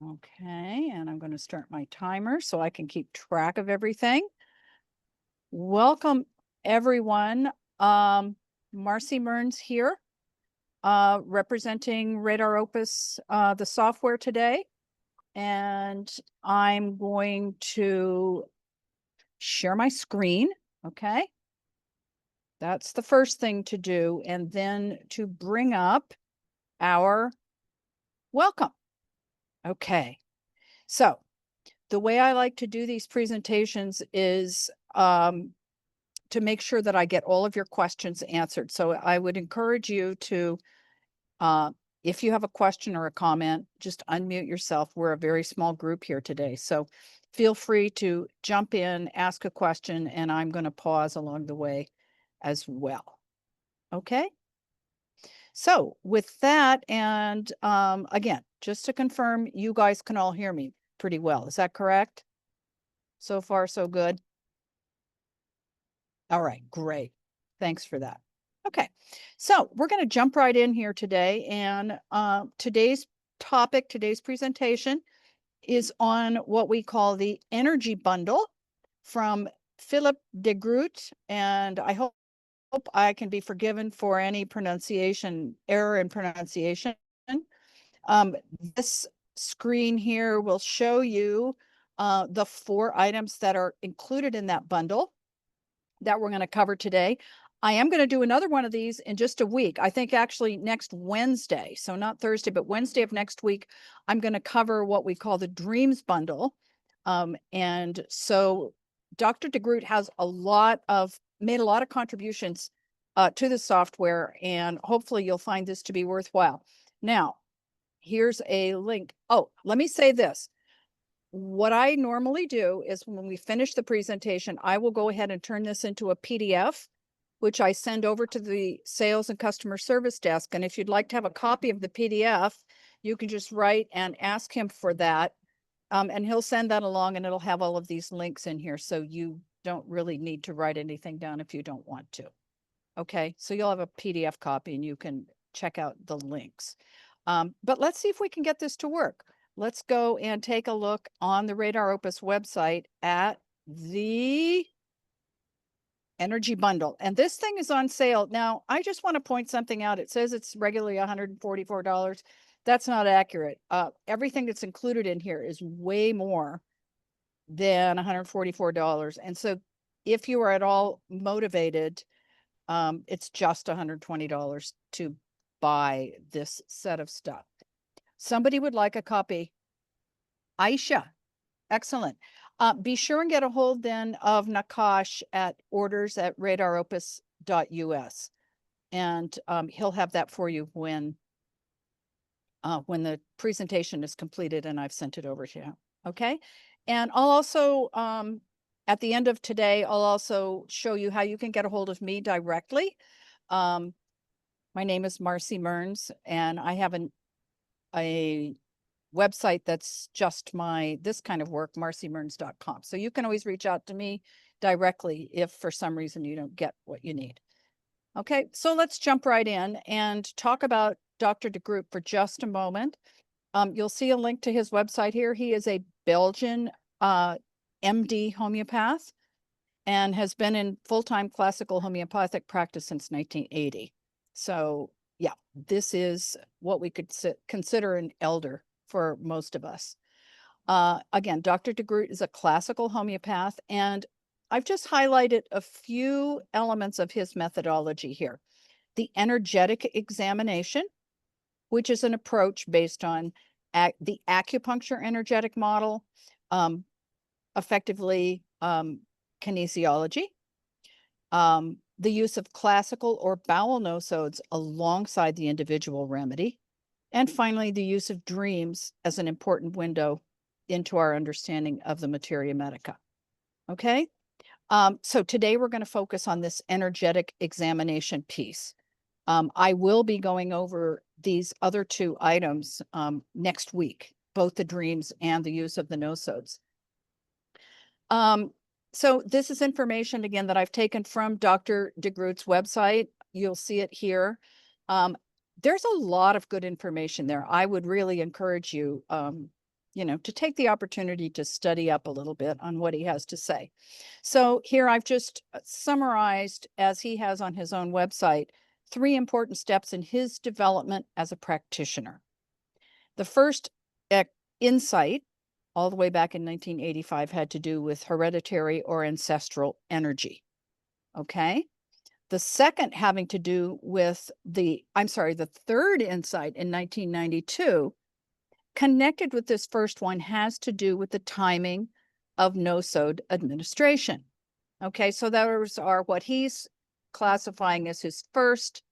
Okay, and I'm going to start my timer so I can keep track of everything. Welcome, everyone. Marci Mearns here, representing Radar Opus, the software today. And I'm going to share my screen, okay? That's the first thing to do, and then to bring up our welcome. Okay, so the way I like to do these presentations is to make sure that I get all of your questions answered. So I would encourage you to, if you have a question or a comment, just unmute yourself. We're a very small group here today. So feel free to jump in, ask a question, and I'm going to pause along the way as well. Okay? So with that, and again, just to confirm, you guys can all hear me pretty well. Is that correct? So far, so good. All right, great. Thanks for that. Okay, so we're going to jump right in here today. And today's topic, today's presentation is on what we call the energy bundle from Filip Degroote. And I hope I can be forgiven for any error in pronunciation. This screen here will show you the 4 items that are included in that bundle that we're going to cover today. I am going to do another one of these in just a week. I think actually next Wednesday. So not Thursday, but Wednesday of next week, I'm going to cover what we call the dreams bundle. And so Dr. Degroote has made a lot of contributions to the software, and hopefully you'll find this to be worthwhile. Now, here's a link. Oh, let me say this. What I normally do is when we finish the presentation, I will go ahead and turn this into a PDF, which I send over to the sales and customer service desk. And if you'd like to have a copy of the PDF, you can just write and ask him for that. And he'll send that along, and it'll have all of these links in here. So you don't really need to write anything down if you don't want to. Okay, so you'll have a PDF copy and you can check out the links. But let's see if we can get this to work. Let's go and take a look on the Radar Opus website at the energy bundle. And this thing is on sale. Now, I just want to point something out. It says it's regularly $144. That's not accurate. Everything that's included in here is way more than $144. And so if you are at all motivated, it's just $120 to buy this set of stuff. Somebody would like a copy. Aisha, excellent. Be sure and get a hold then of Nakash at orders@radaropus.us. And he'll have that for you when the presentation is completed and I've sent it over to him. Okay. And I'll also, at the end of today, I'll also show you how you can get a hold of me directly. My name is Marci Mearns, and I have a website that's just this kind of work, marcimearns.com. So you can always reach out to me directly if for some reason you don't get what you need. Okay, so let's jump right in and talk about Dr. Degroote for just a moment. You'll see a link to his website here. He is a Belgian MD homeopath and has been in full-time classical homeopathic practice since 1980. So yeah, this is what we could consider an elder for most of us. Again, Dr. Degroote is a classical homeopath, and I've just highlighted a few elements of his methodology here. The energetic examination, which is an approach based on the acupuncture energetic model, effectively kinesiology, the use of classical or bowel nosodes alongside the individual remedy, and finally, the use of dreams as an important window into our understanding of the materia medica. Okay, so today we're going to focus on this energetic examination piece. I will be going over these other 2 items next week, both the dreams and the use of the nosodes. So this is information, again, that I've taken from Dr. Degroote's website. You'll see it here. There's a lot of good information there. I would really encourage you, to take the opportunity to study up a little bit on what he has to say. So here I've just summarized, as he has on his own website, 3 important steps in his development as a practitioner. The first insight, all the way back in 1985, had to do with hereditary or ancestral energy. Okay. The second having to do with the third insight in 1992, connected with this first one, has to do with the timing of nosode administration. Okay, so those are what he's classifying as his first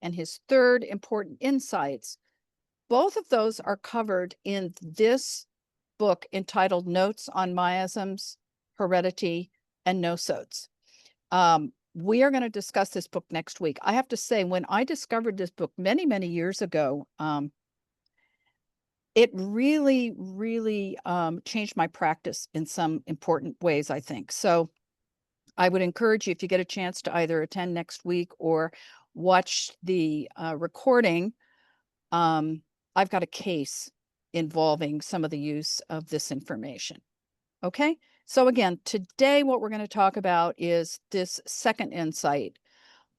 and his third important insights. Both of those are covered in this book entitled Notes on Miasms, Heredity, and Nosodes. We are going to discuss this book next week. I have to say, when I discovered this book many, many years ago, it really, really changed my practice in some important ways, I think. So I would encourage you, if you get a chance, to either attend next week or watch the recording. I've got a case involving some of the use of this information. Okay, so again, today what we're going to talk about is this second insight,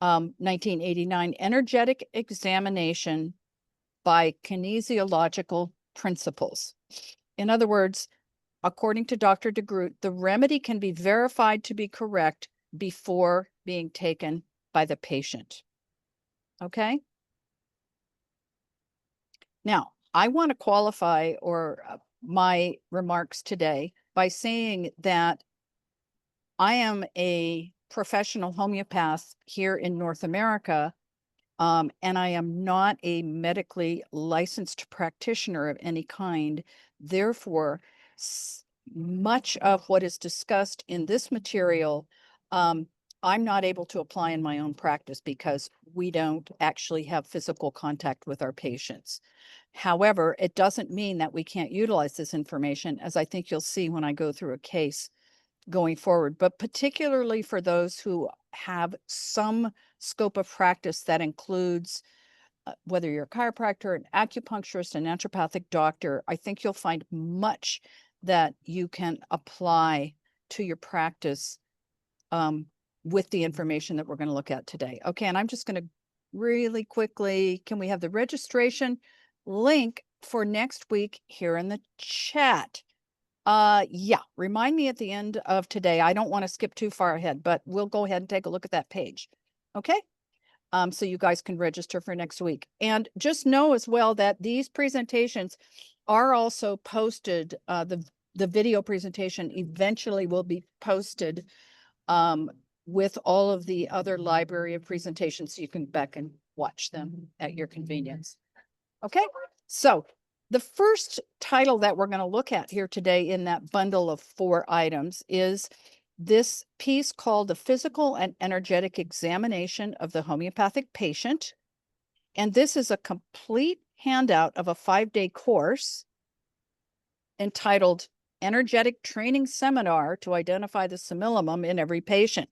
1989, energetic examination by kinesiological principles. In other words, according to Dr. Degroote, the remedy can be verified to be correct before being taken by the patient. Okay? Now, I want to qualify my remarks today by saying that I am a professional homeopath here in North America, and I am not a medically licensed practitioner of any kind. Therefore, much of what is discussed in this material, I'm not able to apply in my own practice because we don't actually have physical contact with our patients. However, it doesn't mean that we can't utilize this information, as I think you'll see when I go through a case going forward, but particularly for those who have some scope of practice that includes whether you're a chiropractor, an acupuncturist, a naturopathic doctor. I think you'll find much that you can apply to your practice with the information that we're going to look at today. Okay, and I'm just going to really quickly, can we have the registration link for next week here in the chat? Yeah, remind me at the end of today. I don't want to skip too far ahead, but we'll go ahead and take a look at that page. Okay. So you guys can register for next week. And just know as well that these presentations are also posted. The video presentation eventually will be posted with all of the other library of presentations, so you can back and watch them at your convenience. Okay, so the first title that we're going to look at here today in that bundle of 4 items is this piece called The Physical and Energetic Examination of the Homeopathic Patient. And this is a complete handout of a 5-day course entitled Energetic Training Seminar to Identify the Simillimum in Every Patient.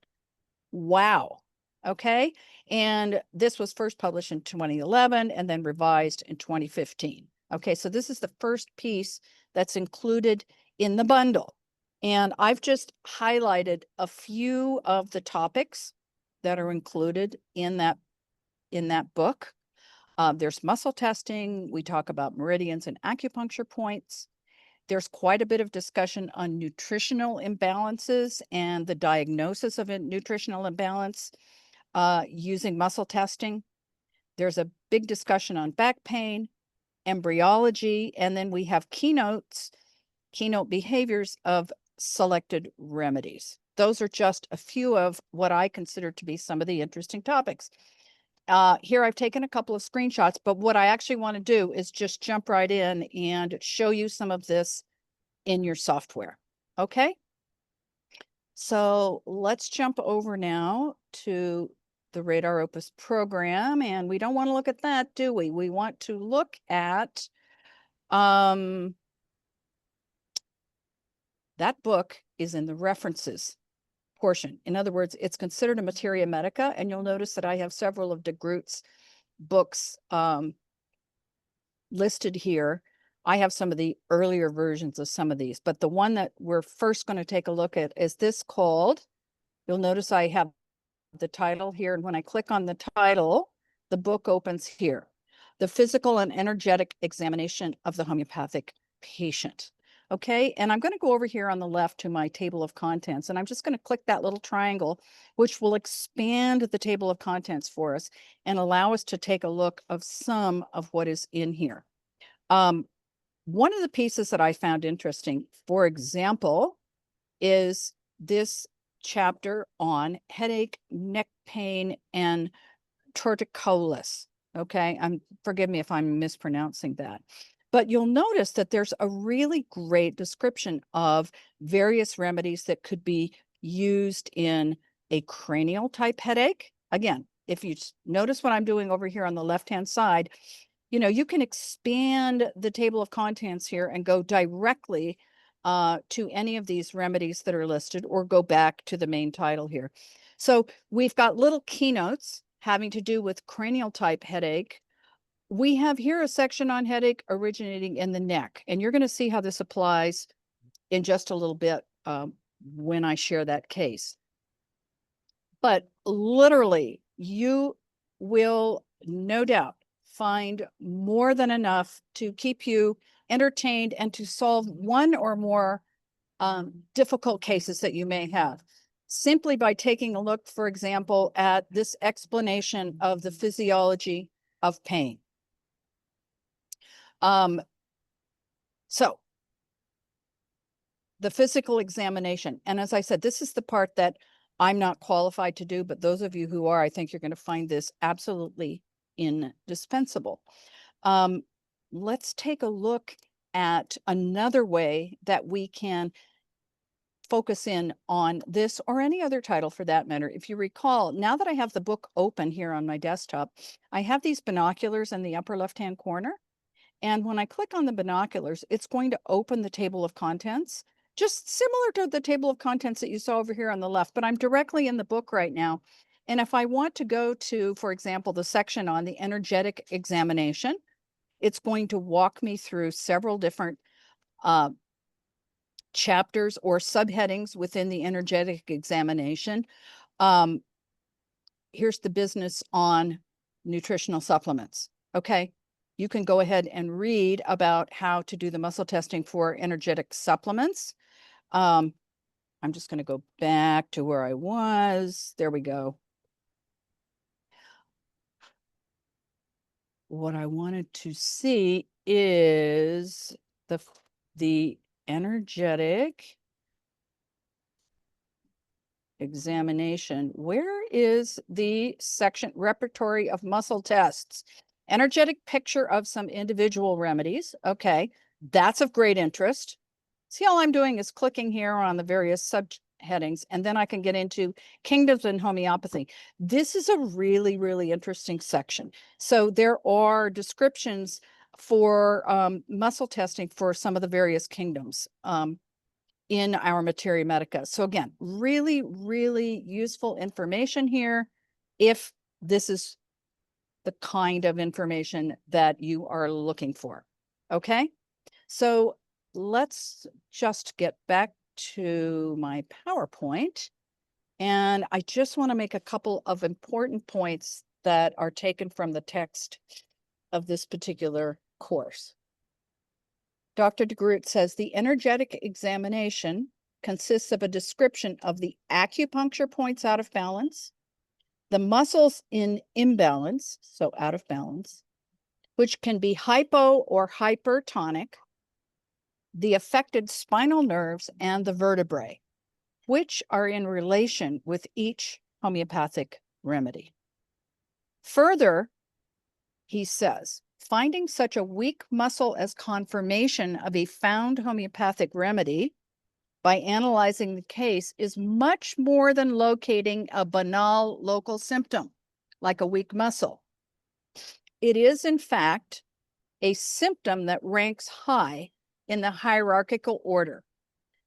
Wow. Okay. And this was first published in 2011 and then revised in 2015. Okay. So this is the first piece that's included in the bundle. And I've just highlighted a few of the topics that are included in that book. There's muscle testing. We talk about meridians and acupuncture points. There's quite a bit of discussion on nutritional imbalances and the diagnosis of a nutritional imbalance using muscle testing. There's a big discussion on back pain, embryology, and then we have keynote behaviors of selected remedies. Those are just a few of what I consider to be some of the interesting topics. Here I've taken a couple of screenshots, but what I actually want to do is just jump right in and show you some of this in your software. Okay. So let's jump over now to the Radar Opus program. And we don't want to look at that, do we? We want to look at that book is in the references portion. In other words, it's considered a materia medica, and you'll notice that I have several of Degroote's books listed here. I have some of the earlier versions of some of these, but the one that we're first going to take a look at is this called, you'll notice I have the title here. And when I click on the title, the book opens here. The Physical and Energetic Examination of the Homeopathic Patient. Okay, and I'm going to go over here on the left to my table of contents, and I'm just going to click that little triangle, which will expand the table of contents for us and allow us to take a look of some of what is in here. One of the pieces that I found interesting, for example, is this chapter on headache, neck pain, and torticollis. Okay, forgive me if I'm mispronouncing that. But you'll notice that there's a really great description of various remedies that could be used in a cranial type headache. Again, if you notice what I'm doing over here on the left-hand side, you know, you can expand the table of contents here and go directly to any of these remedies that are listed, or go back to the main title here. So we've got little keynotes having to do with cranial type headache. We have here a section on headache originating in the neck, and you're going to see how this applies in just a little bit when I share that case. But literally, you will no doubt find more than enough to keep you entertained and to solve one or more difficult cases that you may have, simply by taking a look, for example, at this explanation of the physiology of pain. So the physical examination, and as I said, this is the part that I'm not qualified to do, but those of you who are, I think you're going to find this absolutely indispensable. Let's take a look at another way that we can focus in on this, or any other title for that matter. If you recall, now that I have the book open here on my desktop, I have these binoculars in the upper left-hand corner. And when I click on the binoculars, it's going to open the table of contents, just similar to the table of contents that you saw over here on the left, but I'm directly in the book right now. And if I want to go to, for example, the section on the energetic examination, it's going to walk me through several different chapters or subheadings within the energetic examination. Here's the business on nutritional supplements. Okay, you can go ahead and read about how to do the muscle testing for energetic supplements. I'm just going to go back to where I was. There we go. What I wanted to see is the energetic examination. Where is the section repertory of muscle tests? Energetic picture of some individual remedies. Okay, that's of great interest. See, all I'm doing is clicking here on the various subheadings, and then I can get into kingdoms and homeopathy. This is a really, really interesting section. So there are descriptions for muscle testing for some of the various kingdoms in our Materia Medica. So again, really, really useful information here if this is the kind of information that you are looking for. Okay, so let's just get back to my PowerPoint. And I just want to make a couple of important points that are taken from the text of this particular course. Dr. Degroote says the energetic examination consists of a description of the acupuncture points out of balance, the muscles in imbalance, so out of balance, which can be hypo or hypertonic, the affected spinal nerves, and the vertebrae, which are in relation with each homeopathic remedy. Further, he says, finding such a weak muscle as confirmation of a found homeopathic remedy by analyzing the case is much more than locating a banal local symptom, like a weak muscle. It is, in fact, a symptom that ranks high in the hierarchical order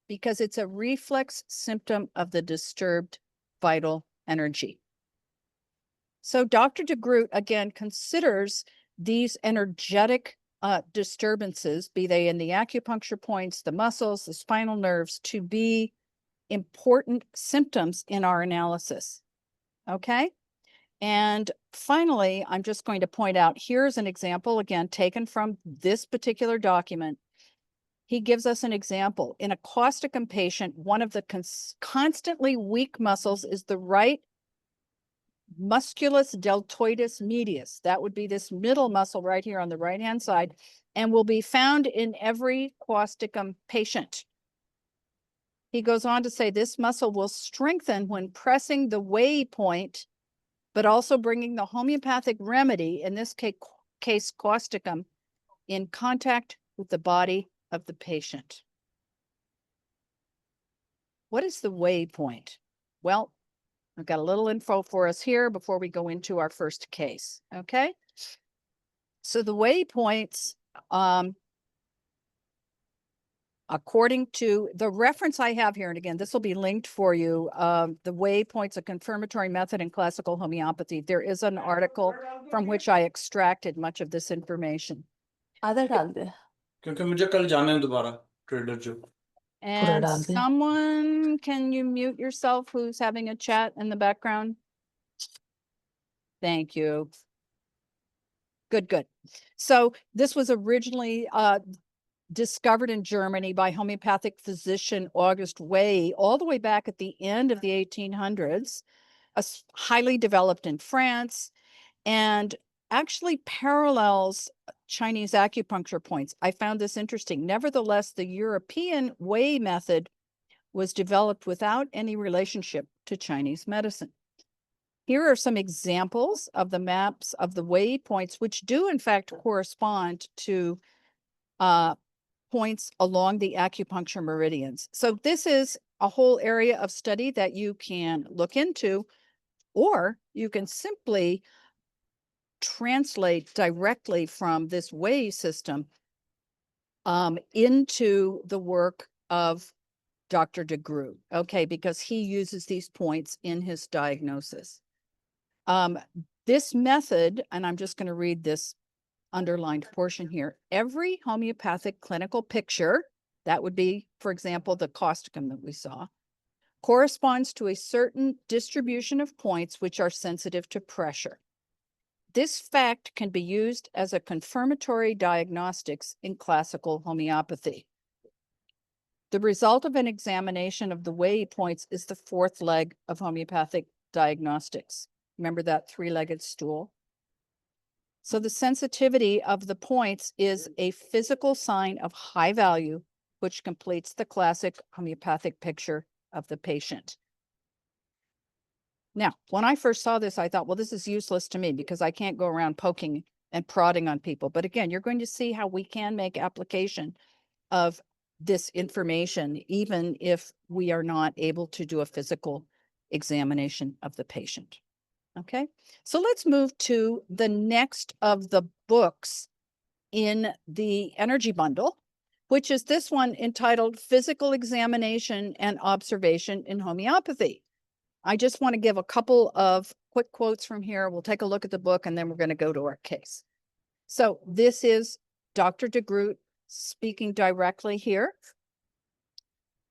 because it's a reflex symptom of the disturbed vital energy. So Dr. Degroote, again, considers these energetic disturbances, be they in the acupuncture points, the muscles, the spinal nerves, to be important symptoms in our analysis. Okay. And finally, I'm just going to point out, here's an example, again, taken from this particular document. He gives us an example. In a causticum patient, one of the constantly weak muscles is the right musculus deltoides medius. That would be this middle muscle right here on the right-hand side, and will be found in every causticum patient. He goes on to say this muscle will strengthen when pressing the way point, but also bringing the homeopathic remedy, in this case causticum, in contact with the body of the patient. What is the way point? Well, I've got a little info for us here before we go into our first case, okay? So the way points, according to the reference I have here, and again, this will be linked for you, the way points, a confirmatory method in classical homeopathy. There is an article from which I extracted much of this information. आधा डाल दे क्योंकि मुझे कल जाना है दोबारा trader जो And डाल दे। someone, can you mute yourself who's having a chat in the background? Thank you. Good, good. So this was originally discovered in Germany by homeopathic physician August Wey, all the way back at the end of the 1800s, highly developed in France, and actually parallels Chinese acupuncture points. I found this interesting. Nevertheless, the European way method was developed without any relationship to Chinese medicine. Here are some examples of the maps of the way points, which do in fact correspond to points along the acupuncture meridians. So this is a whole area of study that you can look into, or you can simply translate directly from this way system into the work of Dr. Degroote, okay, because he uses these points in his diagnosis. This method, and I'm just going to read this underlined portion here, every homeopathic clinical picture, that would be, for example, the causticum that we saw, corresponds to a certain distribution of points which are sensitive to pressure. This fact can be used as a confirmatory diagnostics in classical homeopathy. The result of an examination of the way points is the fourth leg of homeopathic diagnostics. Remember that three-legged stool? So the sensitivity of the points is a physical sign of high value, which completes the classic homeopathic picture of the patient. Now, when I first saw this, I thought, well, this is useless to me because I can't go around poking and prodding on people. But again, you're going to see how we can make application of this information, even if we are not able to do a physical examination of the patient. Okay, so let's move to the next of the books in the energy bundle, which is this one entitled Physical Examination and Observation in Homeopathy. I just want to give a couple of quick quotes from here. We'll take a look at the book and then we're going to go to our case. So this is Dr. Degroote speaking directly here.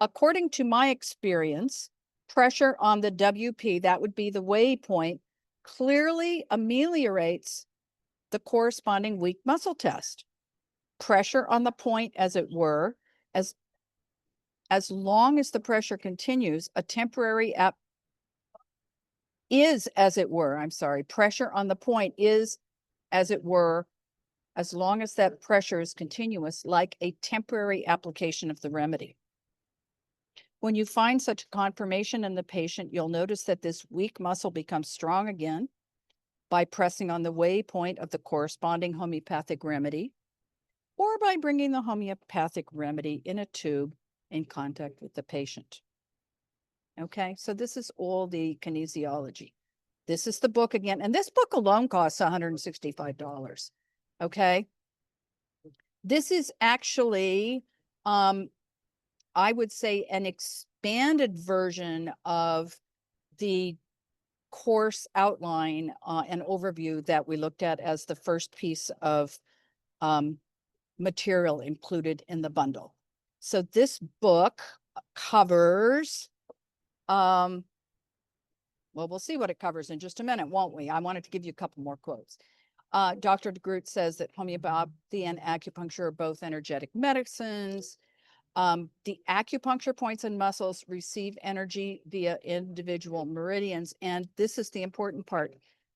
According to my experience, pressure on the WP, that would be the way point, clearly ameliorates the corresponding weak muscle test. Pressure on the point, as it were, as long as the pressure continues, a temporary pressure on the point is, as it were, as long as that pressure is continuous, like a temporary application of the remedy. When you find such a confirmation in the patient, you'll notice that this weak muscle becomes strong again by pressing on the way point of the corresponding homeopathic remedy, or by bringing the homeopathic remedy in a tube in contact with the patient. Okay, so this is all the kinesiology. This is the book again, and this book alone costs $165. Okay, this is actually, I would say, an expanded version of the course outline and overview that we looked at as the first piece of material included in the bundle. So this book covers, well, we'll see what it covers in just a minute, won't we? I wanted to give you a couple more quotes. Dr. Degroote says that homeopathy and acupuncture are both energetic medicines. The acupuncture points and muscles receive energy via individual meridians. And this is the important part.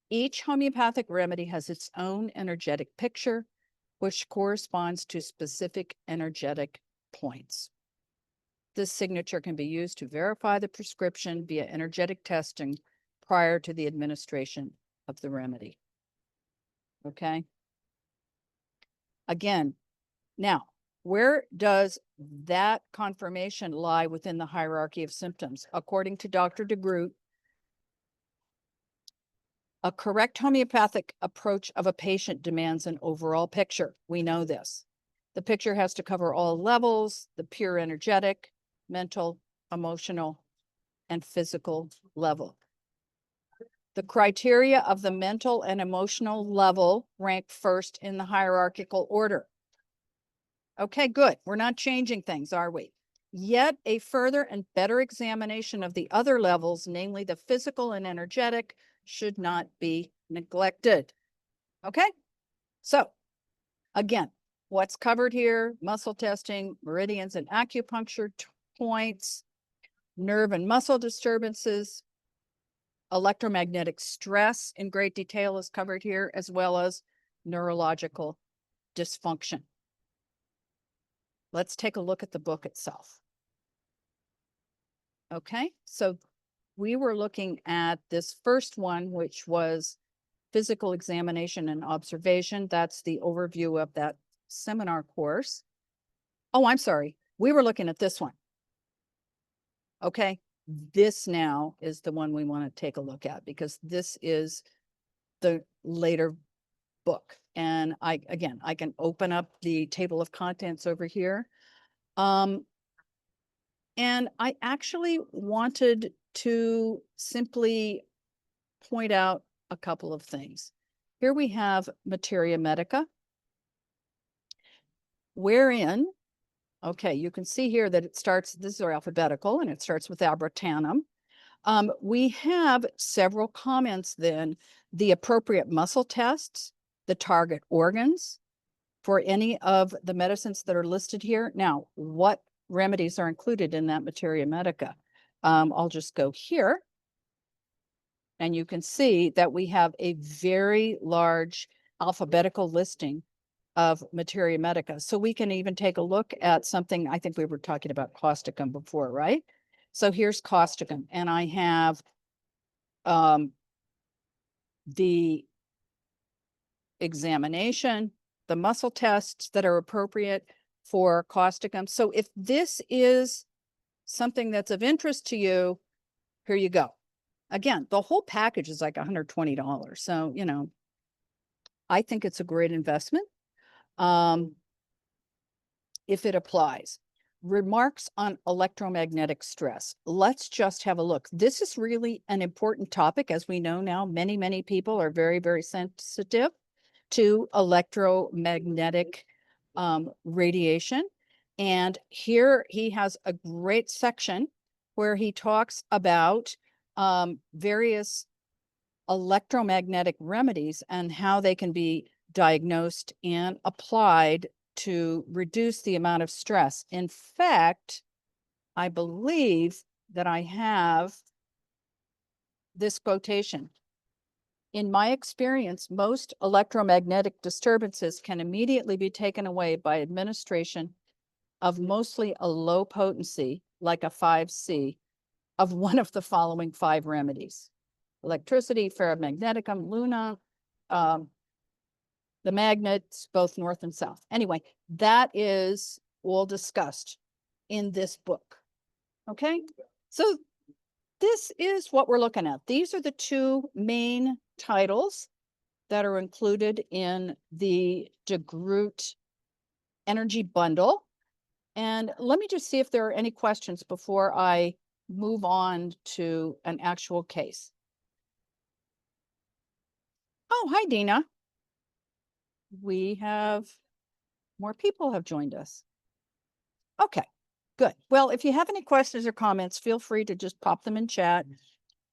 Each homeopathic remedy has its own energetic picture, which corresponds to specific energetic points. This signature can be used to verify the prescription via energetic testing prior to the administration of the remedy. Okay. Again, now, where does that confirmation lie within the hierarchy of symptoms? According to Dr. Degroote, a correct homeopathic approach of a patient demands an overall picture. We know this. The picture has to cover all levels, the pure energetic, mental, emotional, and physical level. The criteria of the mental and emotional level rank first in the hierarchical order. Okay, good. We're not changing things, are we? Yet a further and better examination of the other levels, namely the physical and energetic, should not be neglected. Okay, so again, what's covered here? Muscle testing, meridians and acupuncture points, nerve and muscle disturbances, electromagnetic stress in great detail is covered here, as well as neurological dysfunction. Let's take a look at the book itself. Okay, so we were looking at this first one, which was physical examination and observation. That's the overview of that seminar course. Oh, I'm sorry. We were looking at this one. Okay, this now is the one we want to take a look at because this is the later book. And I can open up the table of contents over here. And I actually wanted to simply point out a couple of things. Here we have Materia Medica, wherein, okay, you can see here that it starts, this is alphabetical, and it starts with abrotanum. We have several comments then, the appropriate muscle tests, the target organs for any of the medicines that are listed here. Now, what remedies are included in that Materia Medica? I'll just go here. And you can see that we have a very large alphabetical listing of Materia Medica. So we can even take a look at something, I think we were talking about causticum before, right? So here's causticum, and I have the examination, the muscle tests that are appropriate for causticum. So if this is something that's of interest to you, here you go. Again, the whole package is like $120. So, you know, I think it's a great investment if it applies. Remarks on electromagnetic stress. Let's just have a look. This is really an important topic. As we know now, many people are very, very sensitive to electromagnetic radiation. And here he has a great section where he talks about various electromagnetic remedies and how they can be diagnosed and applied to reduce the amount of stress. In fact, I believe that I have this quotation. In my experience, most electromagnetic disturbances can immediately be taken away by administration of mostly a low potency, like a 5C, of one of the following 5 remedies: electricity, ferromagneticum, luna, the magnets, both north and south. Anyway, that is all discussed in this book. Okay, so this is what we're looking at. These are the 2 main titles that are included in the Degroote Energy Bundle. And let me just see if there are any questions before I move on to an actual case. Oh, hi, Dina. We have More people have joined us. Okay, good. Well, if you have any questions or comments, feel free to just pop them in chat.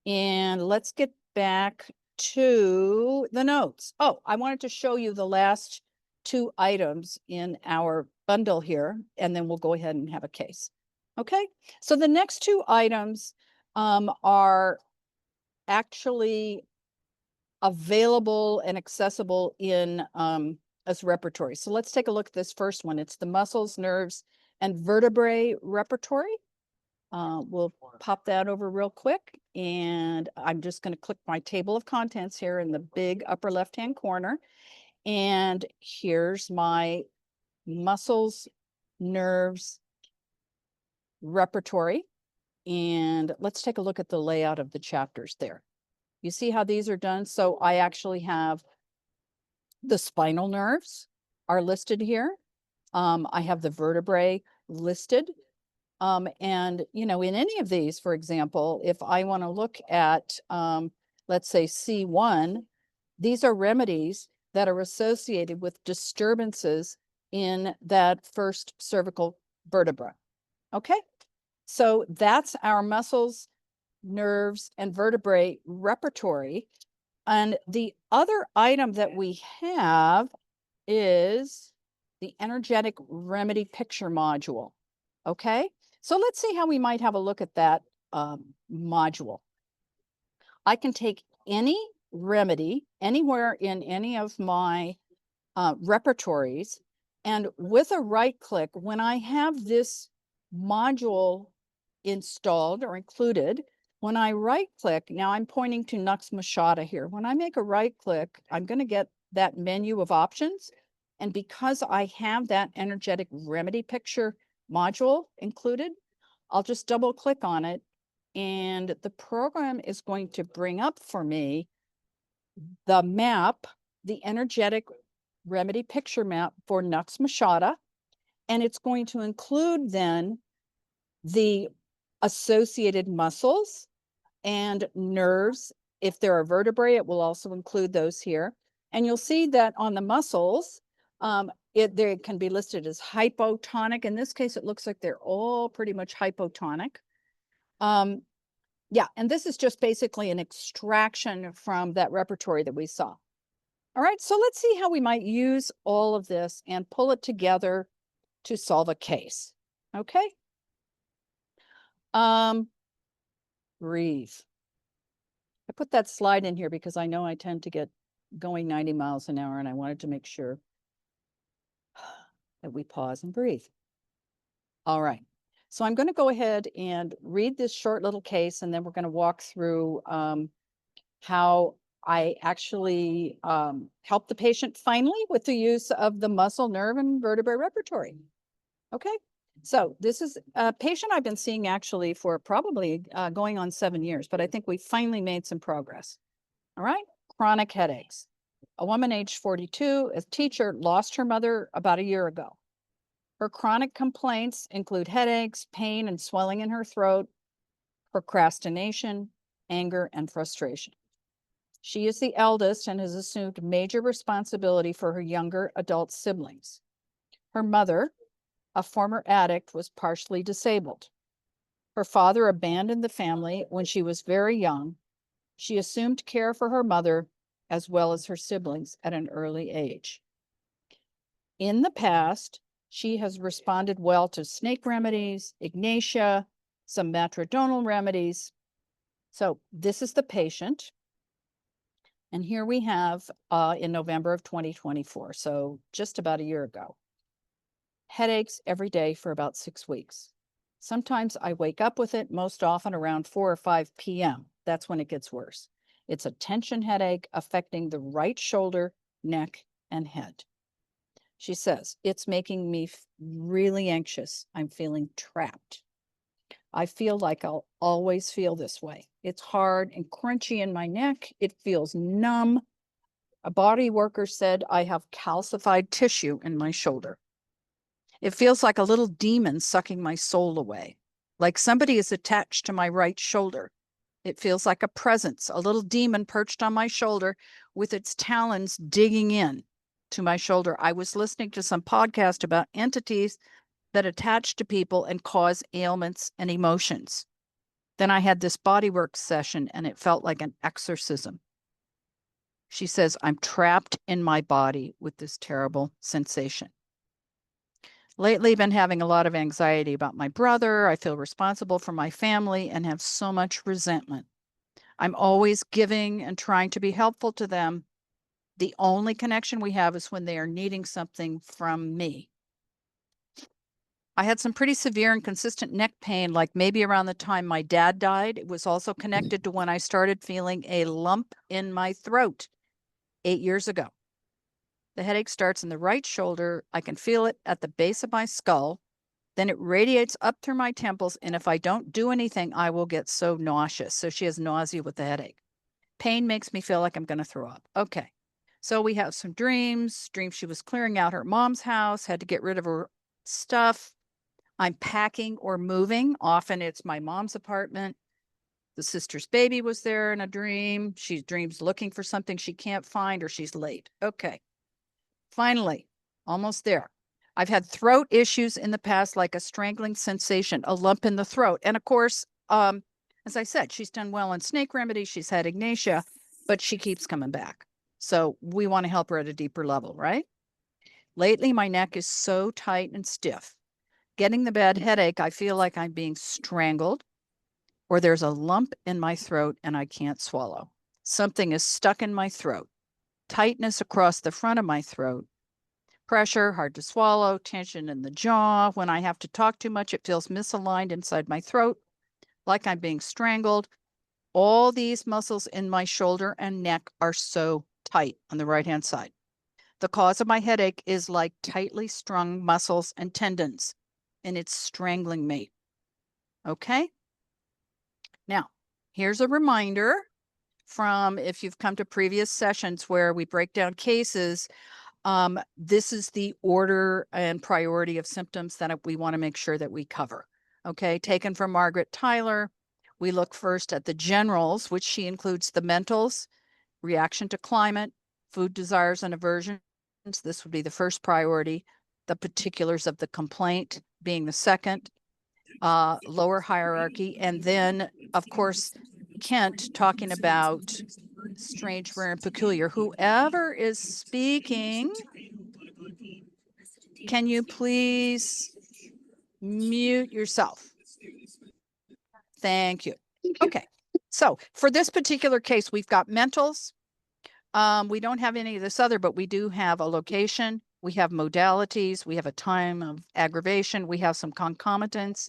And let's get back to the notes. Oh, I wanted to show you the last 2 items in our bundle here, and then we'll go ahead and have a case. Okay, so the next 2 items are actually available and accessible in as repertory. So let's take a look at this first one. It's the muscles, nerves, and vertebrae repertory. We'll pop that over real quick, and I'm just going to click my table of contents here in the big upper left-hand corner. And here's my muscles, nerves, repertory. And let's take a look at the layout of the chapters there. You see how these are done? So I actually have the spinal nerves are listed here. I have the vertebrae listed. And, you know, in any of these, for example, if I want to look at, let's say C1, these are remedies that are associated with disturbances in that first cervical vertebra. Okay, so that's our muscles, nerves, and vertebrae repertory. And the other item that we have is the energetic remedy picture module. Okay, so let's see how we might have a look at that module. I can take any remedy anywhere in any of my repertories, and with a right click, when I have this module installed or included, when I right click, now I'm pointing to Nux Machata here. When I make a right click, I'm going to get that menu of options. And because I have that energetic remedy picture module included, I'll just double click on it, and the program is going to bring up for me the map, the energetic remedy picture map for Nux Machata, and it's going to include then the associated muscles and nerves. If there are vertebrae, it will also include those here. And you'll see that on the muscles, they can be listed as hypotonic. In this case, it looks like they're all pretty much hypotonic. Yeah, and this is just basically an extraction from that repertory that we saw. All right, so let's see how we might use all of this and pull it together to solve a case. Okay. Breathe. I put that slide in here because I know I tend to get going 90 miles an hour, and I wanted to make sure that we pause and breathe. All right. So I'm going to go ahead and read this short little case, and then we're going to walk through how I actually help the patient finally with the use of the muscle, nerve, and vertebrae repertory. Okay. So this is a patient I've been seeing actually for probably going on 7 years, but I think we finally made some progress. All right. Chronic headaches. A woman aged 42, a teacher, lost her mother about a year ago. Her chronic complaints include headaches, pain, and swelling in her throat, procrastination, anger, and frustration. She is the eldest and has assumed major responsibility for her younger adult siblings. Her mother, a former addict, was partially disabled. Her father abandoned the family when she was very young. She assumed care for her mother as well as her siblings at an early age. In the past, she has responded well to snake remedies, ignatia, some matrodonal remedies. So this is the patient. And here we have in November of 2024, so just about a year ago. Headaches every day for about 6 weeks. Sometimes I wake up with it, most often around 4 or 5 p.m. That's when it gets worse. It's a tension headache affecting the right shoulder, neck, and head. She says, it's making me really anxious. I'm feeling trapped. I feel like I'll always feel this way. It's hard and crunchy in my neck. It feels numb. A body worker said I have calcified tissue in my shoulder. It feels like a little demon sucking my soul away, like somebody is attached to my right shoulder. It feels like a presence, a little demon perched on my shoulder with its talons digging in. to my shoulder. I was listening to some podcast about entities that attach to people and cause ailments and emotions. Then I had this bodywork session and it felt like an exorcism. She says, I'm trapped in my body with this terrible sensation. Lately, been having a lot of anxiety about my brother. I feel responsible for my family and have so much resentment. I'm always giving and trying to be helpful to them. The only connection we have is when they are needing something from me. I had some pretty severe and consistent neck pain, like maybe around the time my dad died. It was also connected to when I started feeling a lump in my throat 8 years ago. The headache starts in the right shoulder. I can feel it at the base of my skull. Then it radiates up through my temples. And if I don't do anything, I will get so nauseous. So she has nausea with the headache. Pain makes me feel like I'm going to throw up. Okay. So we have some dreams. Dreams she was clearing out her mom's house, had to get rid of her stuff. I'm packing or moving. Often it's my mom's apartment. The sister's baby was there in a dream. She dreams looking for something she can't find or she's late. Okay. Finally, almost there. I've had throat issues in the past, like a strangling sensation, a lump in the throat. And of course, as I said, she's done well on snake remedies. She's had ignatia, but she keeps coming back. So we want to help her at a deeper level, right? Lately, my neck is so tight and stiff. Getting the bad headache, I feel like I'm being strangled, or there's a lump in my throat and I can't swallow. Something is stuck in my throat. Tightness across the front of my throat. Pressure, hard to swallow, tension in the jaw. When I have to talk too much, it feels misaligned inside my throat, like I'm being strangled. All these muscles in my shoulder and neck are so tight on the right-hand side. The cause of my headache is like tightly strung muscles and tendons, and it's strangling me. Okay? Now, here's a reminder from if you've come to previous sessions where we break down cases. This is the order and priority of symptoms that we want to make sure that we cover. Okay, taken from Margaret Tyler. We look first at the generals, which she includes the mentals, reaction to climate, food desires and aversions. This would be the first priority. The particulars of the complaint being the second, lower hierarchy. And then, of course, Kent talking about strange, rare, and peculiar. Whoever is speaking, can you please mute yourself? Thank you. Okay. So for this particular case, we've got mentals. We don't have any of this other, but we do have a location. We have modalities. We have a time of aggravation. We have some concomitants.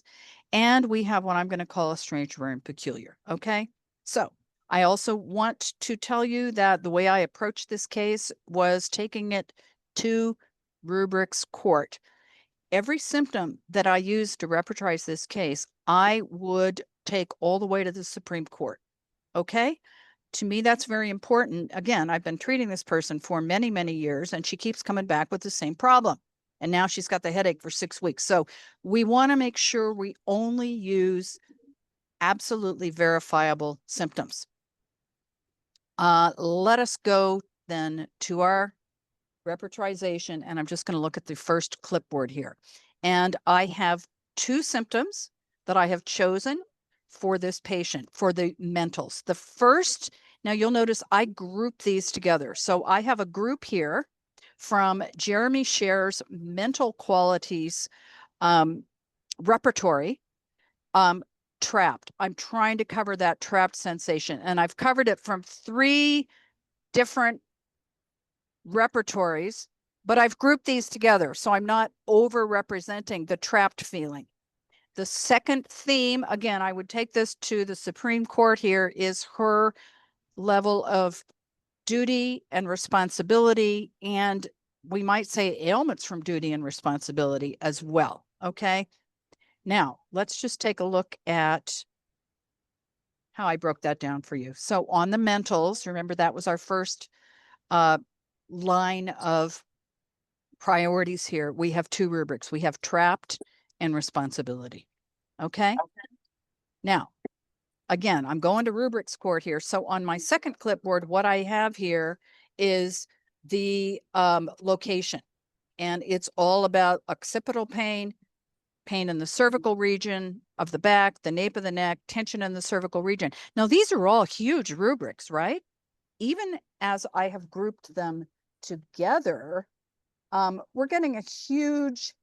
And we have what I'm going to call a strange, rare, and peculiar. Okay. So I also want to tell you that the way I approached this case was taking it to rubrics court. Every symptom that I used to repertorize this case, I would take all the way to the Supreme Court. Okay? To me, that's very important. Again, I've been treating this person for many, many years, and she keeps coming back with the same problem. And now she's got the headache for 6 weeks. So we want to make sure we only use absolutely verifiable symptoms. Let us go then to our repertorization, and I'm just going to look at the first clipboard here. And I have 2 symptoms that I have chosen for this patient, for the mentals. The first, now you'll notice I group these together. So I have a group here from Jeremy Scher's mental qualities repertory, trapped. I'm trying to cover that trapped sensation, and I've covered it from 3 different repertories, but I've grouped these together, so I'm not over-representing the trapped feeling. The second theme, again, I would take this to the Supreme Court here, is her level of duty and responsibility, and we might say ailments from duty and responsibility as well, okay? Now, let's just take a look at how I broke that down for you. So on the mentals, remember that was our first line of priorities here. We have 2 rubrics. We have trapped and responsibility. Okay? Now, again, I'm going to rubrics court here. So on my second clipboard, what I have here is the location. And it's all about occipital pain, pain in the cervical region of the back, the nape of the neck, tension in the cervical region. Now, these are all huge rubrics, right? Even as I have grouped them together, we're getting a huge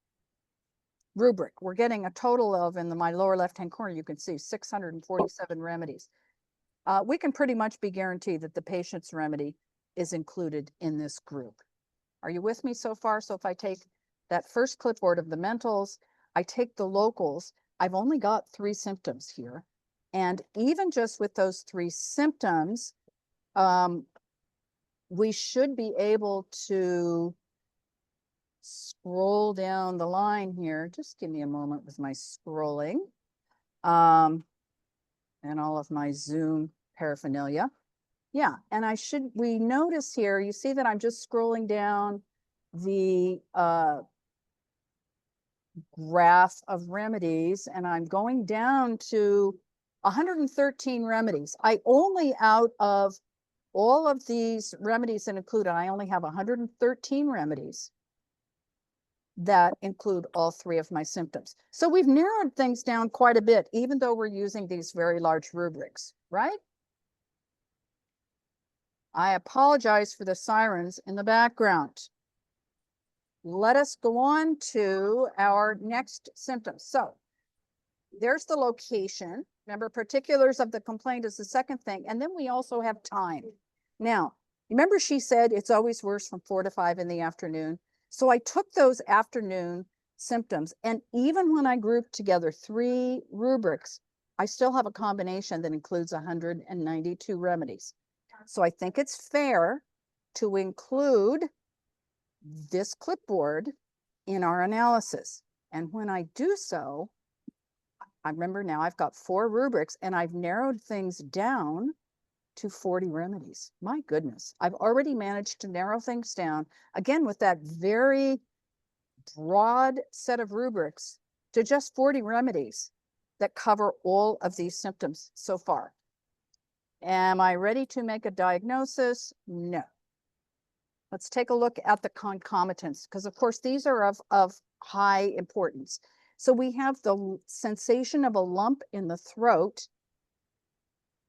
rubric. We're getting a total of, in my lower left-hand corner, you can see 647 remedies. We can pretty much be guaranteed that the patient's remedy is included in this group. Are you with me so far? So if I take that first clipboard of the mentals, I take the locals, I've only got 3 symptoms here. And even just with those 3 symptoms, we should be able to scroll down the line here. Just give me a moment with my scrolling and all of my Zoom paraphernalia. Yeah, and we notice here, you see that I'm just scrolling down the graph of remedies, and I'm going down to 113 remedies. I only, out of all of these remedies that included, I only have 113 remedies that include all 3 of my symptoms. So we've narrowed things down quite a bit, even though we're using these very large rubrics, right? I apologize for the sirens in the background. Let us go on to our next symptom. So there's the location. Remember, particulars of the complaint is the second thing. And then we also have time. Now, remember she said it's always worse from 4 to 5 in the afternoon. So I took those afternoon symptoms, and even when I grouped together 3 rubrics, I still have a combination that includes 192 remedies. So I think it's fair to include this clipboard in our analysis. And when I do so, I remember now I've got 4 rubrics, and I've narrowed things down to 40 remedies. My goodness, I've already managed to narrow things down, again, with that very broad set of rubrics, to just 40 remedies that cover all of these symptoms so far. Am I ready to make a diagnosis? No. Let's take a look at the concomitants, because of course these are of high importance. So we have the sensation of a lump in the throat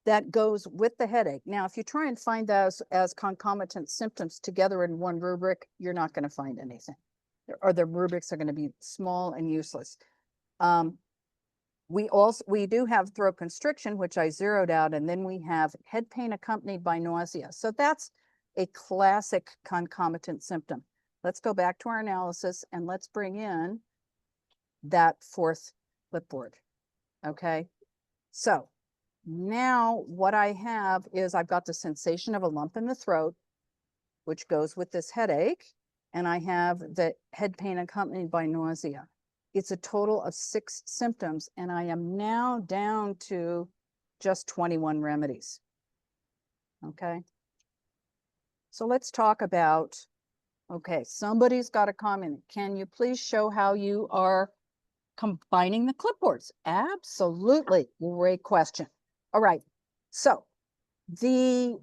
that goes with the headache. Now, if you try and find those as concomitant symptoms together in one rubric, you're not going to find anything, or the rubrics are going to be small and useless. We do have throat constriction, which I zeroed out, and then we have head pain accompanied by nausea. So that's a classic concomitant symptom. Let's go back to our analysis, and let's bring in that 4th clipboard. Okay, so now what I have is I've got the sensation of a lump in the throat, which goes with this headache, and I have the head pain accompanied by nausea. It's a total of 6 symptoms, and I am now down to just 21 remedies. Okay, so let's talk about, okay, somebody's got a comment. Can you please show how you are combining the clipboards? Absolutely, great question. All right, so the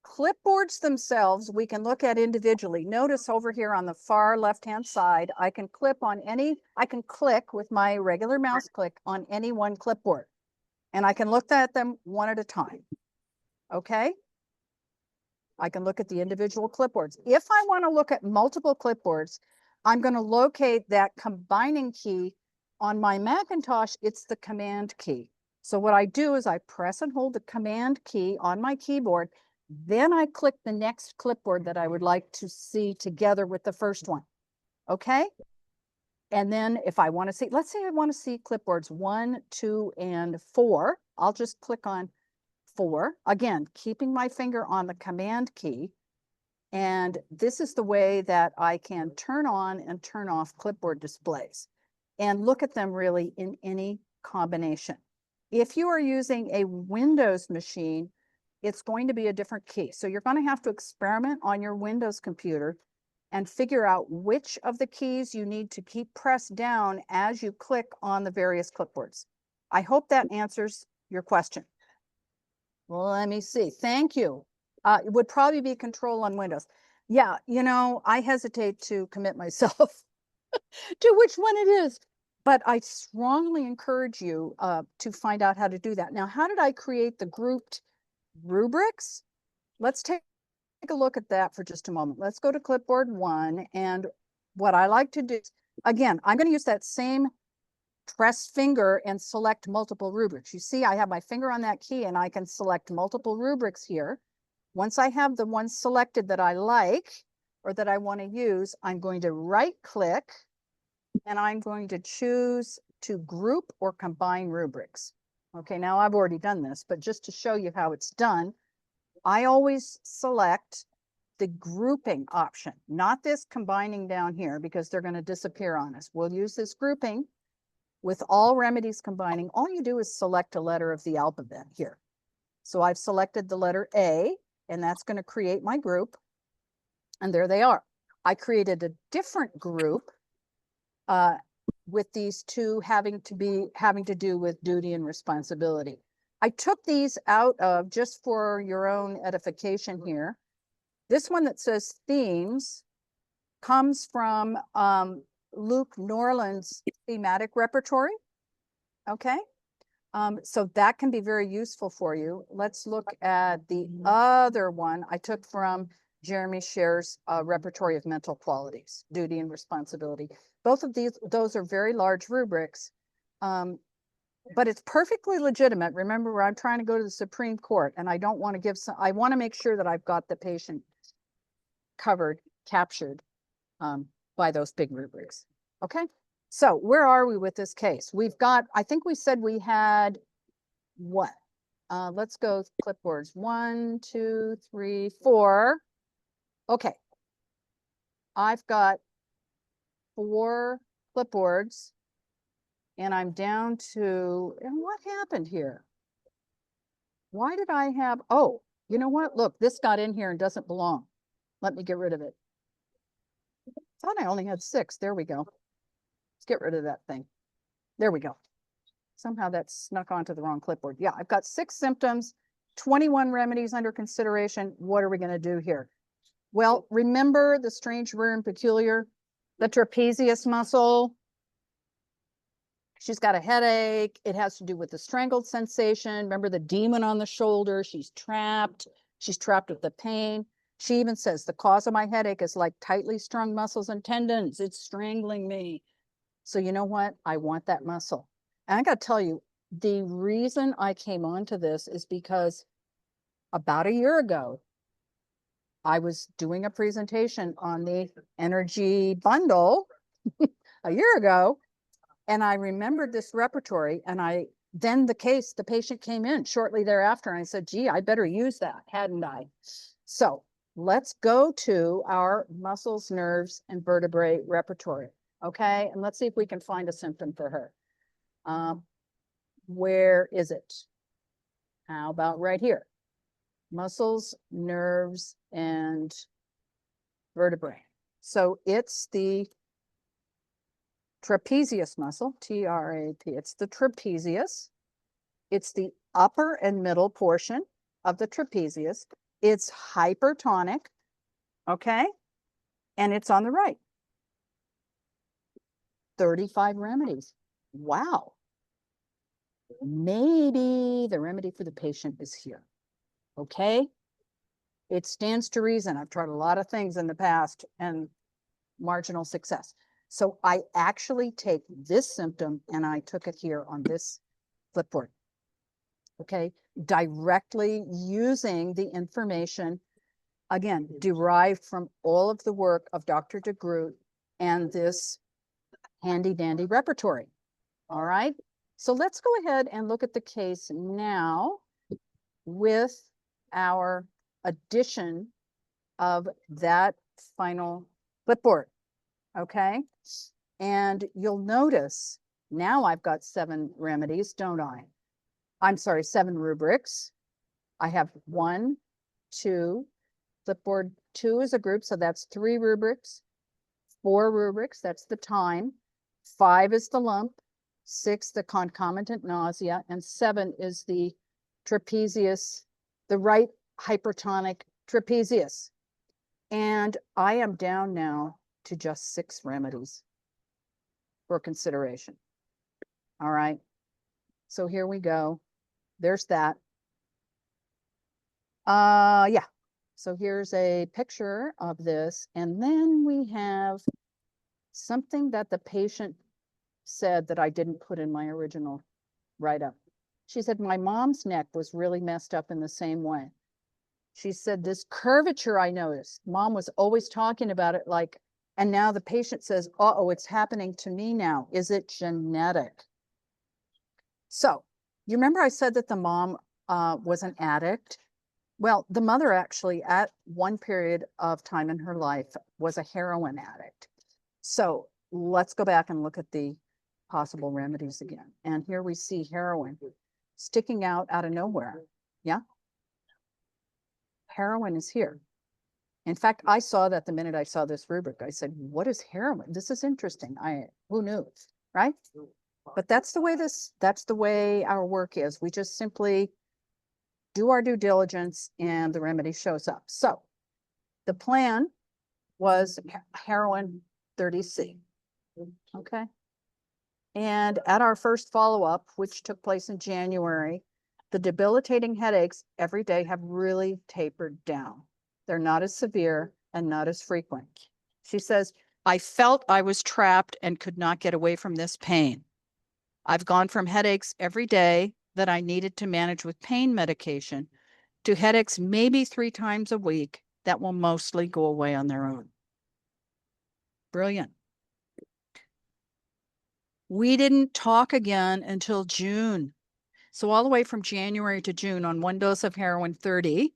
clipboards themselves, we can look at individually. Notice over here on the far left-hand side, I can click with my regular mouse click on any one clipboard, and I can look at them one at a time. Okay? I can look at the individual clipboards. If I want to look at multiple clipboards, I'm going to locate that combining key on my Macintosh. It's the command key. So what I do is I press and hold the command key on my keyboard. Then I click the next clipboard that I would like to see together with the first one. Okay? And then if I want to see, let's say I want to see clipboards 1, 2, and 4. I'll just click on 4. Again, keeping my finger on the command key. And this is the way that I can turn on and turn off clipboard displays and look at them really in any combination. If you are using a Windows machine, it's going to be a different key. So you're going to have to experiment on your Windows computer and figure out which of the keys you need to keep pressed down as you click on the various clipboards. I hope that answers your question. Well, let me see. Thank you. It would probably be control on Windows. Yeah, you know, I hesitate to commit myself to which one it is, but I strongly encourage you to find out how to do that. Now, how did I create the grouped rubrics? Let's take a look at that for just a moment. Let's go to clipboard 1. And what I like to do, again, I'm going to use that same press finger and select multiple rubrics. You see, I have my finger on that key and I can select multiple rubrics here. Once I have the one selected that I like or that I want to use, I'm going to right click and I'm going to choose to group or combine rubrics. Okay, now I've already done this, but just to show you how it's done, I always select the grouping option, not this combining down here because they're going to disappear on us. We'll use this grouping with all remedies combining. All you do is select a letter of the alphabet here. So I've selected the letter A, and that's going to create my group. And there they are. I created a different group with these two having to do with duty and responsibility. I took these out of, just for your own edification here. This one that says themes comes from Luke Norland's thematic repertory. Okay. So that can be very useful for you. Let's look at the other one I took from Jeremy Scher's repertory of mental qualities, duty and responsibility. Both of those are very large rubrics, but it's perfectly legitimate. Remember, I'm trying to go to the Supreme Court and I don't want to give some, I want to make sure that I've got the patient covered, captured by those big rubrics. Okay. So where are we with this case? We've got, I think we said we had what? Let's go clipboards. 1, 2, 3, 4. Okay. I've got 4 clipboards and I'm down to, and what happened here? Why did I have, oh, you know what? Look, this got in here and doesn't belong. Let me get rid of it. I thought I only had 6. There we go. Let's get rid of that thing. There we go. Somehow that snuck onto the wrong clipboard. Yeah, I've got 6 symptoms, 21 remedies under consideration. What are we going to do here? Well, remember the strange, rare, and peculiar, the trapezius muscle. She's got a headache. It has to do with the strangled sensation. Remember the demon on the shoulder. She's trapped. She's trapped with the pain. She even says the cause of my headache is like tightly strung muscles and tendons. It's strangling me. So you know what? I want that muscle. And I got to tell you, the reason I came onto this is because about a year ago, I was doing a presentation on the energy bundle a year ago, and I remembered this repertory, and then the patient came in shortly thereafter, and I said, gee, I better use that, hadn't I? So let's go to our muscles, nerves, and vertebrae repertory, okay? And let's see if we can find a symptom for her. Where is it? How about right here? Muscles, nerves, and vertebrae. So it's the trapezius muscle, T-R-A-P. It's the trapezius. It's the upper and middle portion of the trapezius. It's hypertonic, okay? And it's on the right. 35 remedies. Wow. Maybe the remedy for the patient is here. Okay. It stands to reason. I've tried a lot of things in the past and marginal success. So I actually take this symptom and I took it here on this clipboard. Okay. Directly using the information, again, derived from all of the work of Dr. Degroote and this handy dandy repertory. All right. So let's go ahead and look at the case now with our addition of that final clipboard. Okay. And you'll notice now I've got 7 remedies, don't I? I'm sorry, 7 rubrics. I have 1, 2, clipboard 2 is a group, so that's 3 rubrics, 4 rubrics, that's the time, 5 is the lump, 6, the concomitant nausea, and 7 is the trapezius, the right hypertonic trapezius. And I am down now to just 6 remedies for consideration. All right. So here we go. There's that. Yeah. So here's a picture of this. And then we have something that the patient said that I didn't put in my original write-up. She said, my mom's neck was really messed up in the same way. She said, this curvature I noticed, mom was always talking about it like, and now the patient says, uh-oh, it's happening to me now. Is it genetic? So you remember I said that the mom was an addict? Well, the mother actually at one period of time in her life was a heroin addict. So let's go back and look at the possible remedies again. And here we see heroin sticking out of nowhere. Yeah. Heroin is here. In fact, I saw that the minute I saw this rubric. I said, what is heroin? This is interesting. Who knew, right? But that's the way our work is. We just simply do our due diligence and the remedy shows up. So the plan was heroin 30C. Okay. And at our first follow-up, which took place in January, the debilitating headaches every day have really tapered down. They're not as severe and not as frequent. She says, I felt I was trapped and could not get away from this pain. I've gone from headaches every day that I needed to manage with pain medication to headaches maybe 3 times a week that will mostly go away on their own. Brilliant. We didn't talk again until June. So all the way from January to June on 1 dose of heroin 30.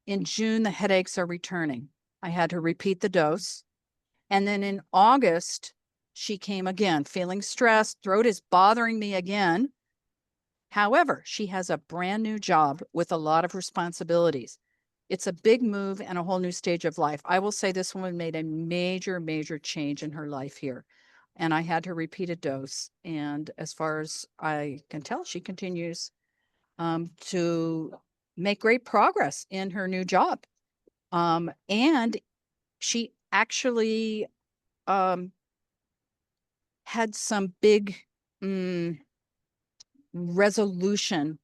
In June, the headaches are returning. I had to repeat the dose. And then in August, she came again, feeling stressed. Throat is bothering me again. However, she has a brand new job with a lot of responsibilities. It's a big move and a whole new stage of life. I will say this woman made a major, major change in her life here. And I had to repeat a dose. And as far as I can tell, she continues to make great progress in her new job. And she actually had some big resolution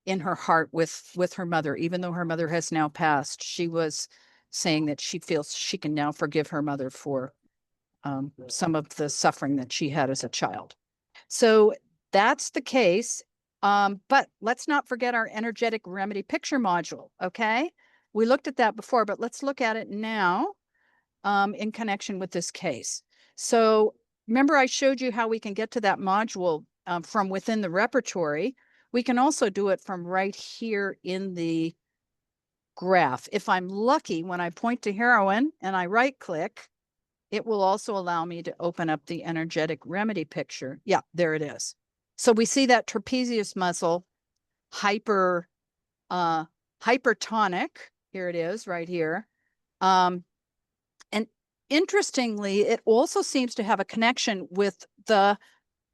in her heart with her mother, even though her mother has now passed. She was saying that she feels she can now forgive her mother for some of the suffering that she had as a child. So that's the case. But let's not forget our energetic remedy picture module. Okay. We looked at that before, but let's look at it now in connection with this case. So remember I showed you how we can get to that module from within the repertory. We can also do it from right here in the graph. If I'm lucky, when I point to heroin and I right click, it will also allow me to open up the energetic remedy picture. Yeah, there it is. So we see that trapezius muscle hypertonic. Here it is right here. And interestingly, it also seems to have a connection with the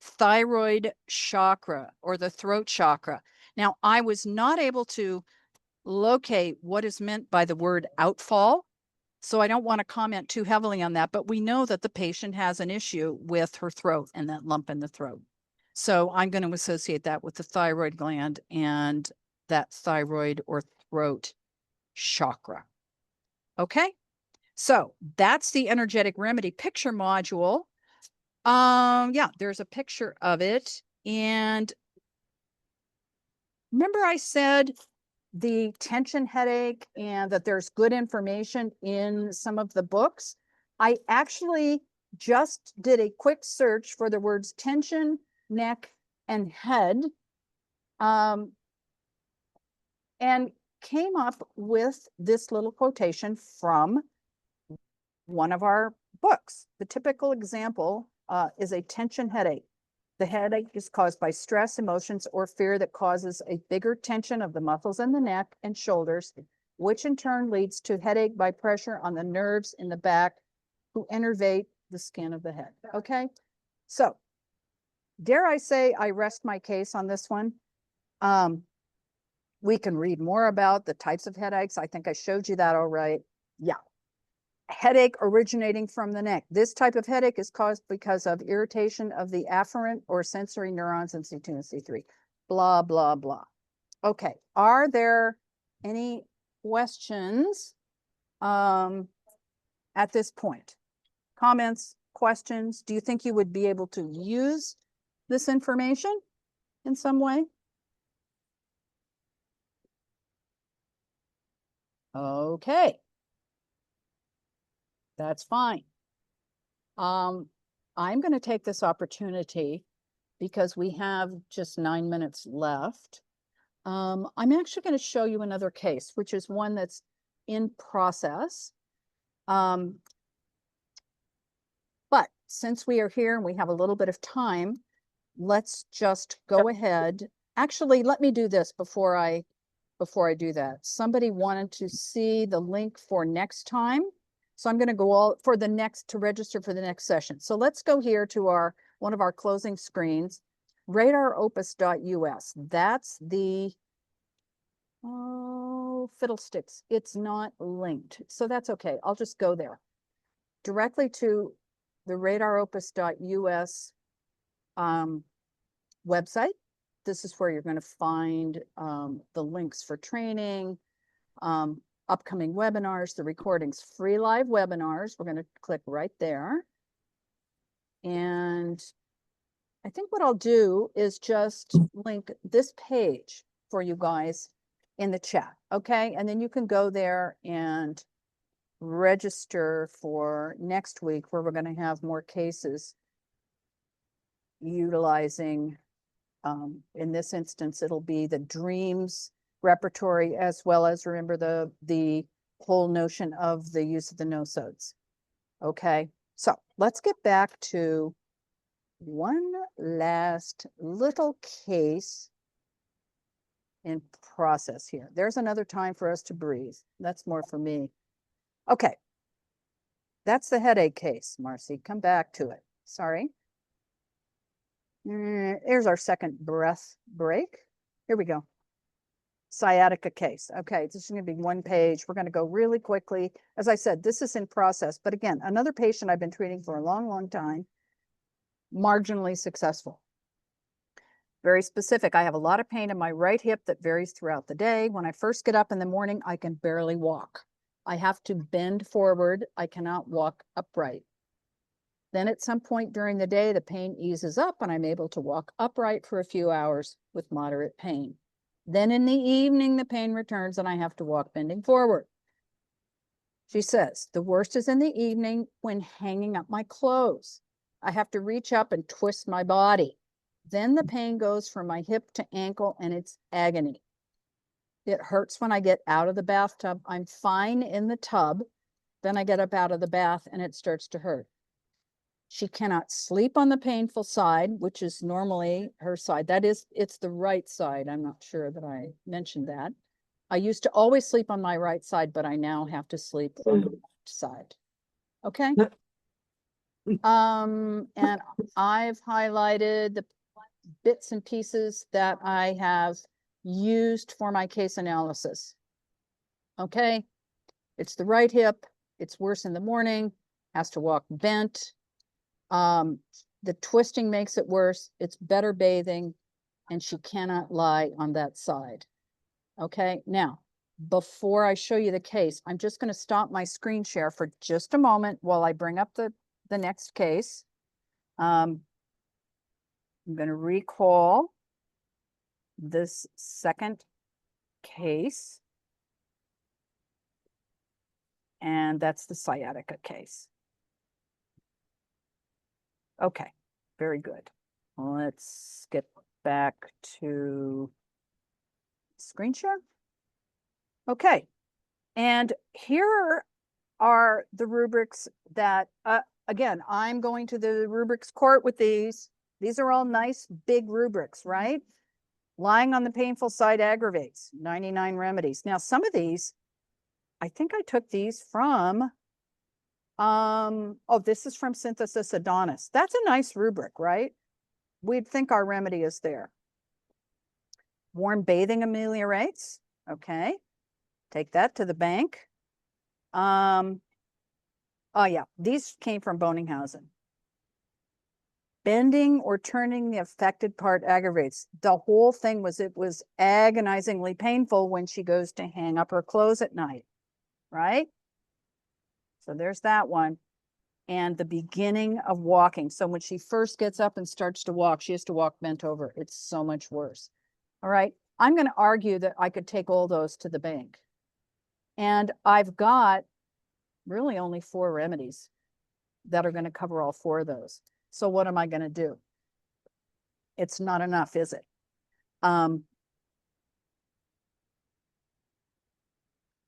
thyroid chakra or the throat chakra. Now, I was not able to locate what is meant by the word outfall. So I don't want to comment too heavily on that, but we know that the patient has an issue with her throat and that lump in the throat. So I'm going to associate that with the thyroid gland and that thyroid or throat chakra. Okay, so that's the energetic remedy picture module. Yeah, there's a picture of it. And remember I said the tension headache and that there's good information in some of the books. I actually just did a quick search for the words tension, neck, and head, and came up with this little quotation from one of our books. The typical example is a tension headache. The headache is caused by stress, emotions, or fear that causes a bigger tension of the muscles in the neck and shoulders, which in turn leads to headache by pressure on the nerves in the back who innervate the skin of the head. Okay, so dare I say I rest my case on this one. We can read more about the types of headaches. I think I showed you that all right. Yeah. Headache originating from the neck. This type of headache is caused because of irritation of the afferent or sensory neurons in C2 and C3. Blah, blah, blah. Okay. Are there any questions at this point? Comments, questions? Do you think you would be able to use this information in some way? Okay. That's fine. I'm going to take this opportunity because we have just 9 minutes left. I'm actually going to show you another case, which is one that's in process. But since we are here and we have a little bit of time, let's just go ahead. Actually, let me do this before I do that. Somebody wanted to see the link for next time. So I'm going to go all for the next to register for the next session. So let's go here to our one of our closing screens, radaropus.us. That's the fiddlesticks. It's not linked. So that's okay. I'll just go there directly to the radaropus.us website. This is where you're going to find the links for training, upcoming webinars, the recordings, free live webinars. We're going to click right there. And I think what I'll do is just link this page for you guys in the chat. Okay. And then you can go there and register for next week, where we're going to have more cases utilizing, in this instance, it'll be the dreams repertory, as well as, remember, the whole notion of the use of the nosodes. Okay, so let's get back to one last little case in process here. There's another time for us to breathe. That's more for me. Okay, that's the headache case, Marci. Come back to it. Sorry. Here's our second breath break. Here we go. Sciatica case. Okay, this is going to be one page. We're going to go really quickly. As I said, this is in process. But again, another patient I've been treating for a long, long time, marginally successful. Very specific. I have a lot of pain in my right hip that varies throughout the day. When I first get up in the morning, I can barely walk. I have to bend forward. I cannot walk upright. Then at some point during the day, the pain eases up and I'm able to walk upright for a few hours with moderate pain. Then in the evening, the pain returns and I have to walk bending forward. She says, the worst is in the evening when hanging up my clothes. I have to reach up and twist my body. Then the pain goes from my hip to ankle and it's agony. It hurts when I get out of the bathtub. I'm fine in the tub. Then I get up out of the bath and it starts to hurt. She cannot sleep on the painful side, which is normally her side. That is, it's the right side. I'm not sure that I mentioned that. I used to always sleep on my right side, but I now have to sleep on the left side. Okay. And I've highlighted the bits and pieces that I have used for my case analysis. Okay. It's the right hip. It's worse in the morning, has to walk bent. The twisting makes it worse. It's better bathing, and she cannot lie on that side. Okay, now, before I show you the case, I'm just going to stop my screen share for just a moment while I bring up the next case. I'm going to recall this second case, and that's the sciatica case. Okay, very good. Let's get back to screen share. Okay, and here are the rubrics that, again, I'm going to the rubrics court with these. These are all nice big rubrics, right? Lying on the painful side aggravates, 99 remedies. Now, some of these, I think I took these from, oh, this is from Synthesis Adonis. That's a nice rubric, right? We'd think our remedy is there. Warm bathing ameliorates. Okay. Take that to the bank. Oh yeah, these came from Boninghausen. Bending or turning the affected part aggravates. The whole thing was, it was agonizingly painful when she goes to hang up her clothes at night, right? So there's that one. And the beginning of walking. So when she first gets up and starts to walk, she has to walk bent over. It's so much worse. All right. I'm going to argue that I could take all those to the bank. And I've got really only 4 remedies that are going to cover all 4 of those. So what am I going to do? It's not enough, is it?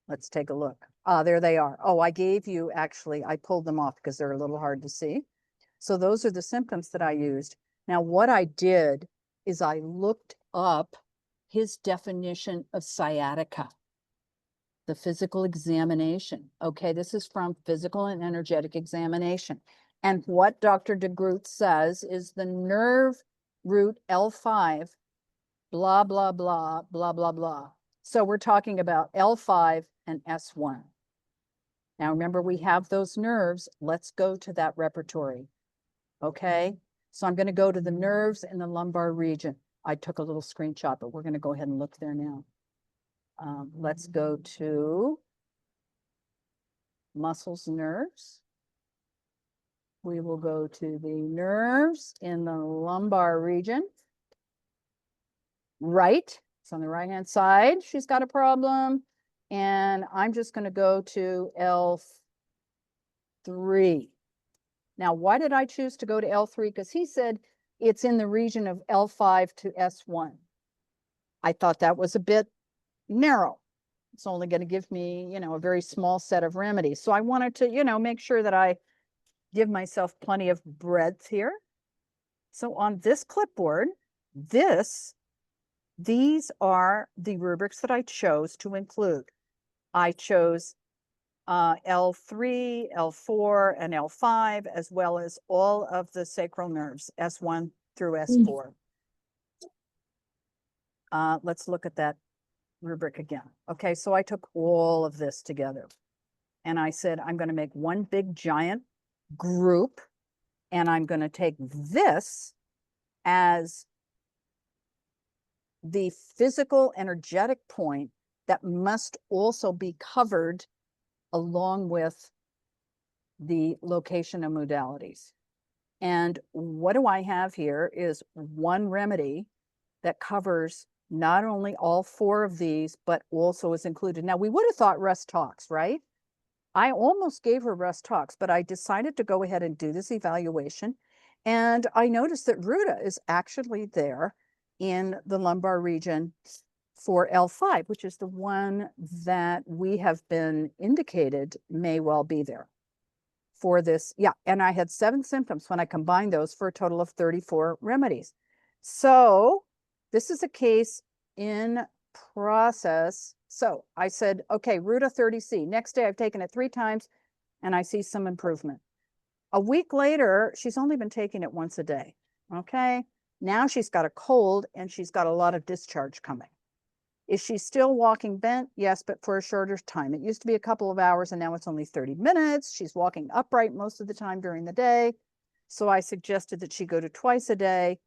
Let's take a look. There they are. Oh, I gave you, actually, I pulled them off because they're a little hard to see. So those are the symptoms that I used. Now, what I did is I looked up his definition of sciatica, the physical examination. Okay, this is from Physical and Energetic Examination. And what Dr. Degroote says is the nerve root L5, blah, blah, blah, blah, blah, blah. So we're talking about L5 and S1. Now, remember, we have those nerves. Let's go to that repertory. Okay, so I'm going to go to the nerves in the lumbar region. I took a little screenshot, but we're going to go ahead and look there now. Let's go to muscles, nerves. We will go to the nerves in the lumbar region. Right, it's on the right-hand side. She's got a problem. And I'm just going to go to L3. Now, why did I choose to go to L3? Because he said it's in the region of L5 to S1. I thought that was a bit narrow. It's only going to give me, a very small set of remedies. So I wanted to, make sure that I give myself plenty of breadth here. So on this clipboard, these are the rubrics that I chose to include. I chose L3, L4, and L5, as well as all of the sacral nerves, S1 through S4. Let's look at that rubric again. Okay, so I took all of this together and I said, I'm going to make one big giant group, and I'm going to take this as the physical energetic point that must also be covered along with the location and modalities. And what do I have here is one remedy that covers not only all 4 of these, but also is included. Now, we would have thought Russ talks, right? I almost gave her Russ talks, but I decided to go ahead and do this evaluation. And I noticed that Ruta is actually there in the lumbar region for L5, which is the one that we have been indicated may well be there for this. Yeah, and I had 7 symptoms when I combined those for a total of 34 remedies. So this is a case in process. So I said, okay, Ruta 30C. Next day, I've taken it 3 times and I see some improvement. A week later, she's only been taking it once a day. Okay, now she's got a cold and she's got a lot of discharge coming. Is she still walking bent? Yes, but for a shorter time. It used to be a couple of hours and now it's only 30 minutes. She's walking upright most of the time during the day. So I suggested that she go to twice a day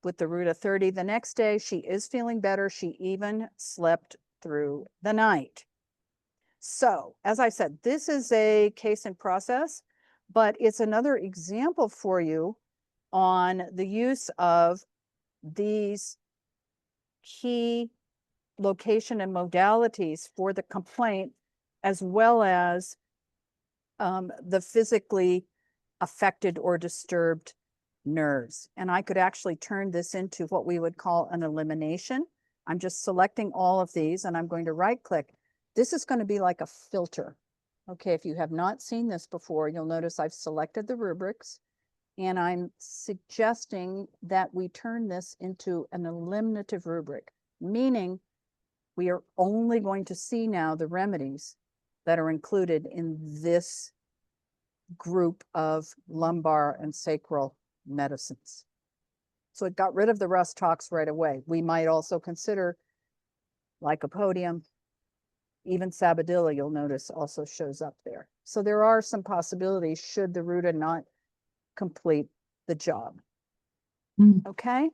with the Ruta 30. The next day, she is feeling better. She even slept through the night. So, as I said, this is a case in process, but it's another example for you on the use of these key location and modalities for the complaint, as well as the physically affected or disturbed nerves. And I could actually turn this into what we would call an elimination. I'm just selecting all of these and I'm going to right click. This is going to be like a filter. Okay, if you have not seen this before, you'll notice I've selected the rubrics and I'm suggesting that we turn this into an eliminative rubric, meaning we are only going to see now the remedies that are included in this group of lumbar and sacral medicines. So it got rid of the rust tox right away. We might also consider lycopodium, even sabadilla, you'll notice also shows up there. So there are some possibilities should the ruta not complete the job. Okay,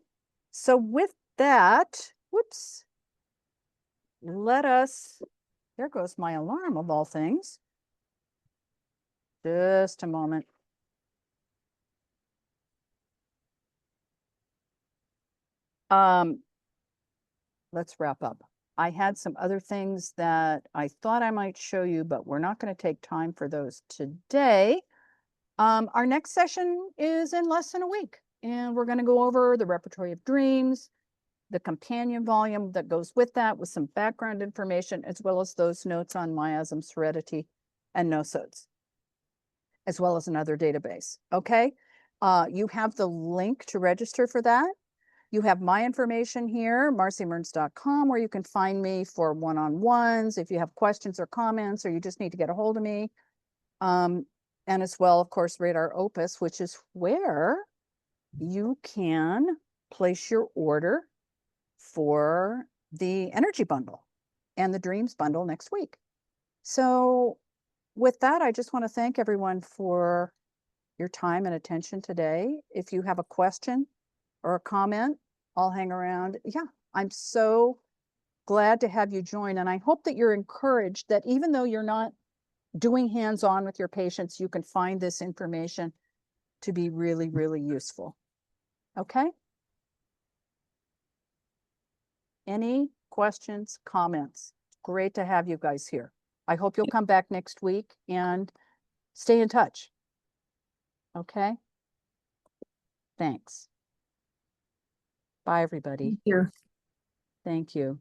so with that, whoops, let us, there goes my alarm of all things. Just a moment. Let's wrap up. I had some other things that I thought I might show you, but we're not going to take time for those today. Our next session is in less than a week, and we're going to go over the repertory of dreams, the companion volume that goes with that with some background information, as well as those notes on miasms, heredity, and nosodes, as well as another database. Okay. You have the link to register for that. You have my information here, marcimearns.com, where you can find me for one-on-ones if you have questions or comments, or you just need to get a hold of me. And as well, of course, Radar Opus, which is where you can place your order for the energy bundle and the dreams bundle next week. So with that, I just want to thank everyone for your time and attention today. If you have a question or a comment, I'll hang around. Yeah, I'm so glad to have you join. And I hope that you're encouraged that even though you're not doing hands-on with your patients, you can find this information to be really, really useful. Okay? Any questions, comments? Great to have you guys here. I hope you'll come back next week and stay in touch. Okay? Thanks. Bye, everybody. Here. Thank you.